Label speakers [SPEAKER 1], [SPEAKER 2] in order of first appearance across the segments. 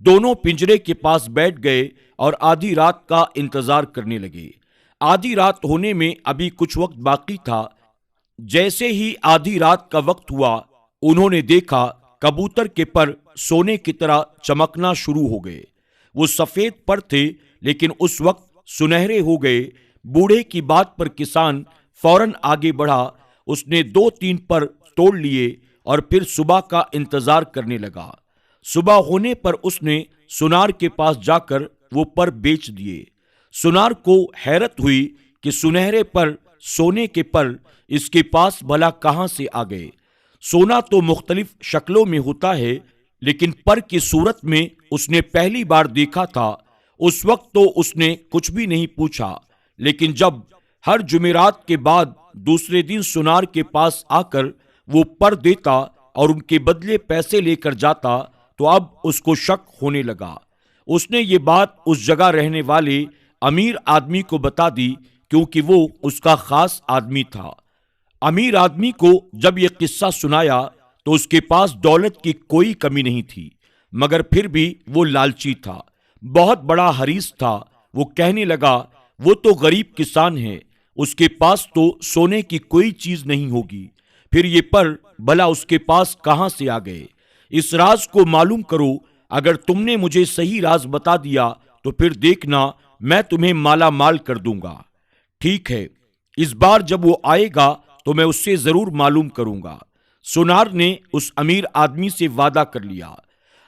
[SPEAKER 1] دونوں پنجرے کے پاس بیٹھ گئے اور آدھی رات کا انتظار کرنے لگے۔ آدھی رات ہونے میں ابھی کچھ وقت باقی تھا۔ جیسے ہی آدھی رات کا وقت ہوا، انہوں نے دیکھا کبوتر کے پر سونے کی طرح چمکنا شروع ہو گئے۔ وہ سفید پر تھے لیکن اس وقت سنہرے ہو گئے۔ بوڑھے کی بات پر کسان فوراً آگے بڑھا۔ اس نے 2-3 پر توڑ لیے اور پھر صبح کا انتظار کرنے لگا۔ صبح ہونے پر اس نے سونار کے پاس جا کر وہ پر بیچ دیے۔ سونار کو حیرت ہوئی کہ سنہرے پر سونے کے پر اس کے پاس بھلا کہاں سے آ گئے۔ سونا تو مختلف شکلوں میں ہوتا ہے، لیکن پر کی صورت میں اس نے پہلی بار دیکھا تھا۔ اس وقت تو اس نے کچھ بھی نہیں پوچھا، لیکن جب ہر جمعرات کے بعد دوسرے دن سونار کے پاس آ کر وہ پر دیتا اور ان کے بدلے پیسے لے کر جاتا تو اب اس کو شک ہونے لگا۔ اس نے یہ بات اس جگہ رہنے والے امیر آدمی کو بتا دی، کیونکہ وہ اس کا خاص آدمی تھا۔ امیر آدمی کو جب یہ قصہ سنایا تو اس کے پاس دولت کی کوئی کمی نہیں تھی، مگر پھر بھی وہ لالچی تھا، بہت بڑا حریص تھا۔ وہ کہنے لگا، وہ تو غریب کسان ہے، اس کے پاس تو سونے کی کوئی چیز نہیں ہوگی، پھر یہ پر بھلا اس کے پاس کہاں سے آ گئے؟ اس راز کو معلوم کرو۔ اگر تم نے مجھے صحیح راز بتا دیا تو پھر دیکھنا میں تمہیں مالا مال کر دوں گا۔ ٹھیک ہے، اس بار جب وہ آئے گا تو میں اس سے ضرور معلوم کروں گا۔ سونار نے اس امیر آدمی سے وعدہ کر لیا۔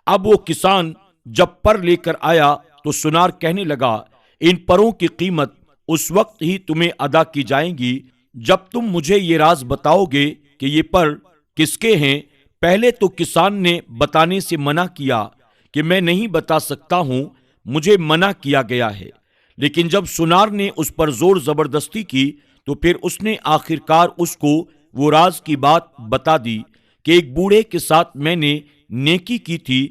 [SPEAKER 1] اب وہ کسان جب پر لے کر آیا تو سونار کہنے لگا، ان پروں کی قیمت اس وقت ہی تمہیں ادا کی جائیں گی جب تم مجھے یہ راز بتاؤ گے کہ یہ پر کس کے ہیں۔ پہلے تو کسان نے بتانے سے منع کیا کہ میں نہیں بتا سکتا ہوں، مجھے منع کیا گیا ہے، لیکن جب سونار نے اس پر زور زبردستی کی تو پھر اس نے آخرکار اس کو وہ راز کی بات بتا دی کہ ایک بوڑھے کے ساتھ میں نے نیکی کی تھی،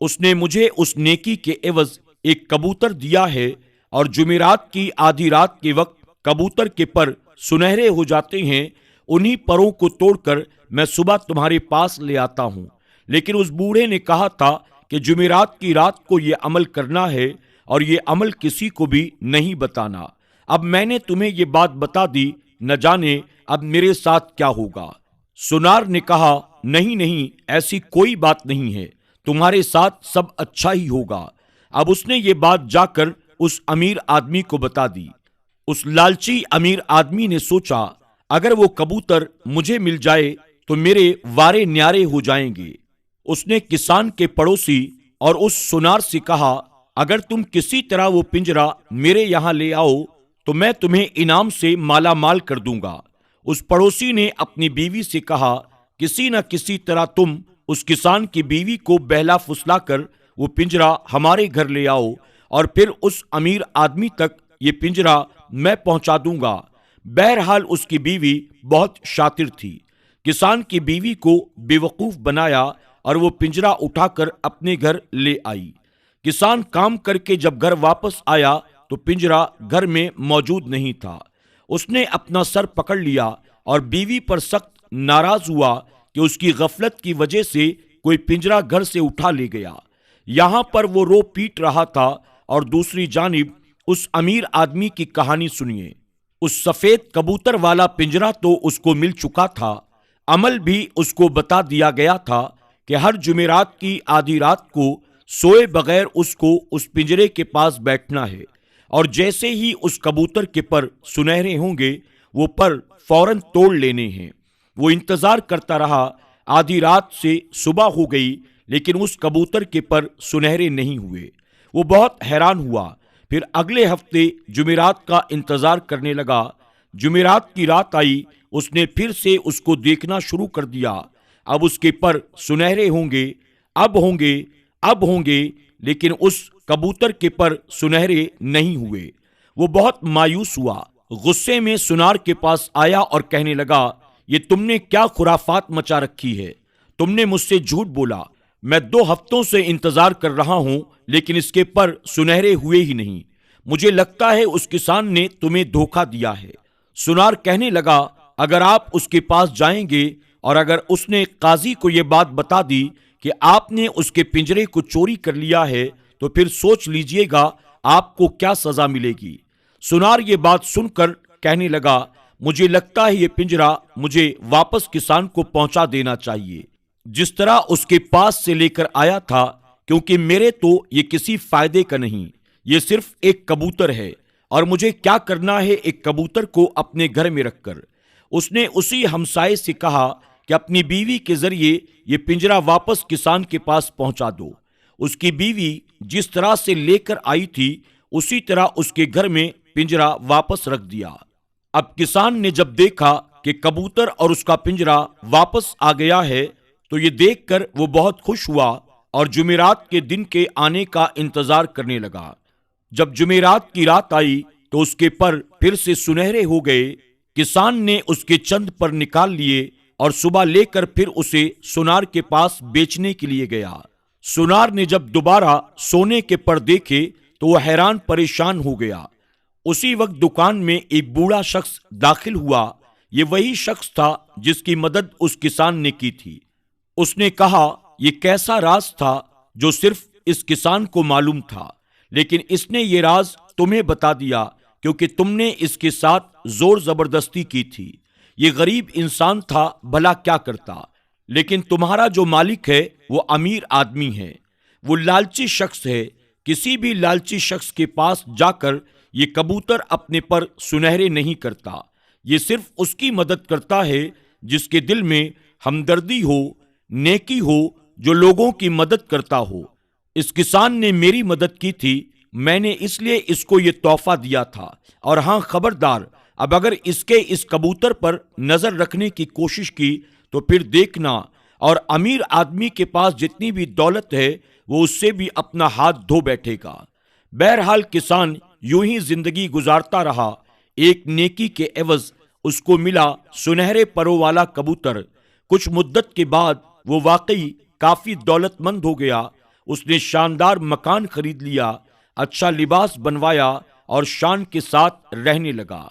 [SPEAKER 1] اس نے مجھے اس نیکی کے عوض ایک کبوتر دیا ہے، اور جمعرات کی آدھی رات کے وقت کبوتر کے پر سنہرے ہو جاتے ہیں، انہی پروں کو توڑ کر میں صبح تمہارے پاس لے آتا ہوں۔ لیکن اس بوڑھے نے کہا تھا کہ جمعرات کی رات کو یہ عمل کرنا ہے اور یہ عمل کسی کو بھی نہیں بتانا۔ اب میں نے تمہیں یہ بات بتا دی، نہ جانے اب میرے ساتھ کیا ہوگا۔ سونار نے کہا، نہیں نہیں، ایسی کوئی بات نہیں ہے، تمہارے ساتھ سب اچھا ہی ہوگا۔ اب اس نے یہ بات جا کر اس امیر آدمی کو بتا دی۔ اس لالچی امیر آدمی نے سوچا، اگر وہ کبوتر مجھے مل جائے تو میرے وارے نیارے ہو جائیں گے۔ اس نے کسان کے پڑوسی اور اس سونار سے کہا، اگر تم کسی طرح وہ پنجرا میرے یہاں لے آؤ تو میں تمہیں انعام سے مالا مال کر دوں گا۔ اس پڑوسی نے اپنی بیوی سے کہا، کسی نہ کسی طرح تم اس کسان کی بیوی کو بہلا فسلا کر وہ پنجرا ہمارے گھر لے آؤ، اور پھر اس امیر آدمی تک یہ پنجرا میں پہنچا دوں گا۔ بہرحال اس کی بیوی بہت شاطر تھی۔ کسان کی بیوی کو بے وقوف بنایا اور وہ پنجرا اٹھا کر اپنے گھر لے آئی۔ کسان کام کر کے جب گھر واپس آیا تو پنجرا گھر میں موجود نہیں تھا۔ اس نے اپنا سر پکڑ لیا اور بیوی پر سخت ناراض ہوا کہ اس کی غفلت کی وجہ سے کوئی پنجرا گھر سے اٹھا لے گیا۔ یہاں پر وہ رو پیٹ رہا تھا، اور دوسری جانب اس امیر آدمی کی کہانی سنیے۔ اس سفید کبوتر والا پنجرا تو اس کو مل چکا تھا، عمل بھی اس کو بتا دیا گیا تھا کہ ہر جمعرات کی آدھی رات کو سوئے بغیر اس کو اس پنجرے کے پاس بیٹھنا ہے، اور جیسے ہی اس کبوتر کے پر سنہرے ہوں گے وہ پر فوراً توڑ لینے ہیں۔ وہ انتظار کرتا رہا، آدھی رات سے صبح ہو گئی لیکن اس کبوتر کے پر سنہرے نہیں ہوئے۔ وہ بہت حیران ہوا، پھر اگلے ہفتے جمعرات کا انتظار کرنے لگا۔ جمعرات کی رات آئی، اس نے پھر سے اس کو دیکھنا شروع کر دیا۔ اب اس کے پر سنہرے ہوں گے، اب ہوں گے، اب ہوں گے، لیکن اس کبوتر کے پر سنہرے نہیں ہوئے۔ وہ بہت مایوس ہوا، غصے میں سونار کے پاس آیا اور کہنے لگا، یہ تم نے کیا خرافات مچا رکھی ہے؟ تم نے مجھ سے جھوٹ بولا، میں 2 ہفتوں سے انتظار کر رہا ہوں لیکن اس کے پر سنہرے ہوئے ہی نہیں۔ مجھے لگتا ہے اس کسان نے تمہیں دھوکہ دیا ہے۔ سونار کہنے لگا، اگر آپ اس کے پاس جائیں گے اور اگر اس نے قاضی کو یہ بات بتا دی کہ آپ نے اس کے پنجرے کو چوری کر لیا ہے تو پھر سوچ لیجئے گا آپ کو کیا سزا ملے گی۔ سونار یہ بات سن کر کہنے لگا، مجھے لگتا ہے یہ پنجرا مجھے واپس کسان کو پہنچا دینا چاہیے جس طرح اس کے پاس سے لے کر آیا تھا، کیونکہ میرے تو یہ کسی فائدے کا نہیں، یہ صرف ایک کبوتر ہے اور مجھے کیا کرنا ہے ایک کبوتر کو اپنے گھر میں رکھ کر۔ اس نے اسی ہمسائے سے کہا کہ اپنی بیوی کے ذریعے یہ پنجرا واپس کسان کے پاس پہنچا دو۔ اس کی بیوی جس طرح سے لے کر آئی تھی اسی طرح اس کے گھر میں پنجرا واپس رکھ دیا۔ اب کسان نے جب دیکھا کہ کبوتر اور اس کا پنجرا واپس آ گیا ہے تو یہ دیکھ کر وہ بہت خوش ہوا اور جمعرات کے دن کے آنے کا انتظار کرنے لگا۔ جب جمعرات کی رات آئی تو اس کے پر پھر سے سنہرے ہو گئے۔ کسان نے اس کے چند پر نکال لیے اور صبح لے کر پھر اسے سونار کے پاس بیچنے کے لیے گیا۔ سونار نے جب دوبارہ سونے کے پر دیکھے تو وہ حیران پریشان ہو گیا۔ اسی وقت دکان میں ایک بوڑھا شخص داخل ہوا۔ یہ وہی شخص تھا جس کی مدد اس کسان نے کی تھی۔ اس نے کہا، یہ کیسا راز تھا جو صرف اس کسان کو معلوم تھا، لیکن اس نے یہ راز تمہیں بتا دیا کیونکہ تم نے اس کے ساتھ زور زبردستی کی تھی۔ یہ غریب انسان تھا، بھلا کیا کرتا، لیکن تمہارا جو مالک ہے وہ امیر آدمی ہے، وہ لالچی شخص ہے۔ کسی بھی لالچی شخص کے پاس جا کر یہ کبوتر اپنے پر سنہرے نہیں کرتا، یہ صرف اس کی مدد کرتا ہے جس کے دل میں ہمدردی ہو، نیکی ہو، جو لوگوں کی مدد کرتا ہو۔ اس کسان نے میری مدد کی تھی، میں نے اس لیے اس کو یہ تحفہ دیا تھا، اور ہاں خبردار، اب اگر اس کے اس کبوتر پر نظر رکھنے کی کوشش کی تو پھر دیکھنا، اور امیر آدمی کے پاس جتنی بھی دولت ہے وہ اس سے بھی اپنا ہاتھ دھو بیٹھے گا۔ بہرحال کسان یوں ہی زندگی گزارتا رہا۔ ایک نیکی کے عوض اس کو ملا سنہرے پروں والا کبوتر۔ کچھ مدت کے بعد وہ واقعی کافی دولت مند ہو گیا۔ اس نے شاندار مکان خرید لیا، اچھا لباس بنوایا اور شان کے ساتھ رہنے لگا۔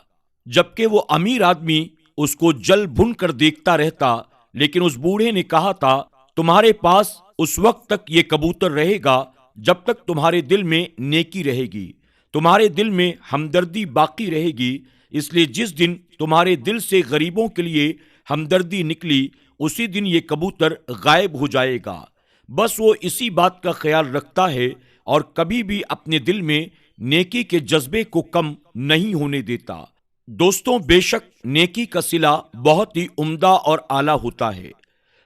[SPEAKER 1] جبکہ وہ امیر آدمی اس کو جل بھن کر دیکھتا رہتا، لیکن اس بوڑھے نے کہا تھا، تمہارے پاس اس وقت تک یہ کبوتر رہے گا جب تک تمہارے دل میں نیکی رہے گی، تمہارے دل میں ہمدردی باقی رہے گی۔ اس لیے جس دن تمہارے دل سے غریبوں کے لیے ہمدردی نکلی اسی دن یہ کبوتر غائب ہو جائے گا۔ بس وہ اسی بات کا خیال رکھتا ہے اور کبھی بھی اپنے دل میں نیکی کے جذبے کو کم نہیں ہونے دیتا۔ دوستوں، بے شک نیکی کا صلہ بہت ہی عمدہ اور اعلیٰ ہوتا ہے۔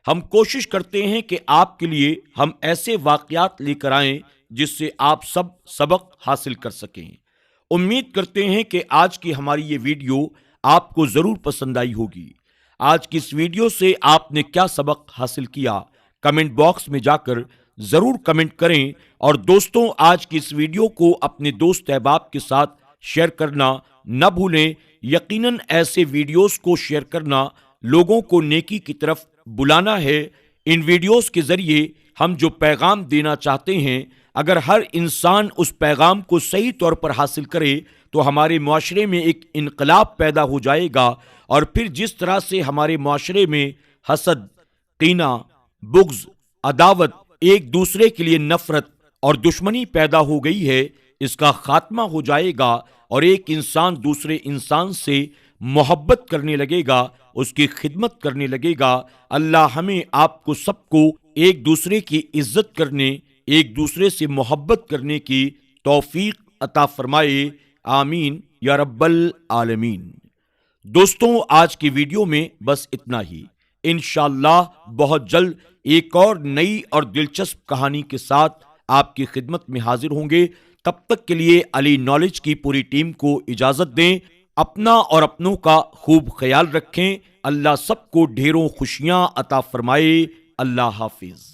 [SPEAKER 1] ہم کوشش کرتے ہیں کہ آپ کے لیے ہم ایسے واقعات لے کر آئیں جس سے آپ سب سبق حاصل کر سکیں۔ امید کرتے ہیں کہ آج کی ہماری یہ ویڈیو آپ کو ضرور پسند آئی ہوگی۔ آج کی اس ویڈیو سے آپ نے کیا سبق حاصل کیا، کمنٹ باکس میں جا کر ضرور کمنٹ کریں، اور دوستوں آج کی اس ویڈیو کو اپنے دوست احباب کے ساتھ شیئر کرنا نہ بھولیں۔ یقیناً ایسے ویڈیوز کو شیئر کرنا لوگوں کو نیکی کی طرف بلانا ہے۔ ان ویڈیوز کے ذریعے ہم جو پیغام دینا چاہتے ہیں، اگر ہر انسان اس پیغام کو صحیح طور پر حاصل کرے تو ہمارے معاشرے میں ایک انقلاب پیدا ہو جائے گا، اور پھر جس طرح سے ہمارے معاشرے میں حسد، کینہ، بغض، عداوت، ایک دوسرے کے لیے نفرت اور دشمنی پیدا ہو گئی ہے، اس کا خاتمہ ہو جائے گا، اور ایک انسان دوسرے انسان سے محبت کرنے لگے گا، اس کی خدمت کرنے لگے گا۔ اللہ ہمیں آپ کو سب کو ایک دوسرے کی عزت کرنے، ایک دوسرے سے محبت کرنے کی توفیق عطا فرمائے، آمین یا رب العالمین۔ دوستوں آج کی ویڈیو میں بس اتنا ہی۔ انشاءاللہ بہت جلد ایک اور نئی اور دلچسپ کہانی کے ساتھ آپ کی خدمت میں حاضر ہوں گے۔ تب تک کے لیے علی نالج کی پوری ٹیم کو اجازت دیں۔ اپنا اور اپنوں کا خوب خیال رکھیں۔ اللہ سب کو ڈھیروں خوشیاں عطا فرمائے۔ اللہ حافظ۔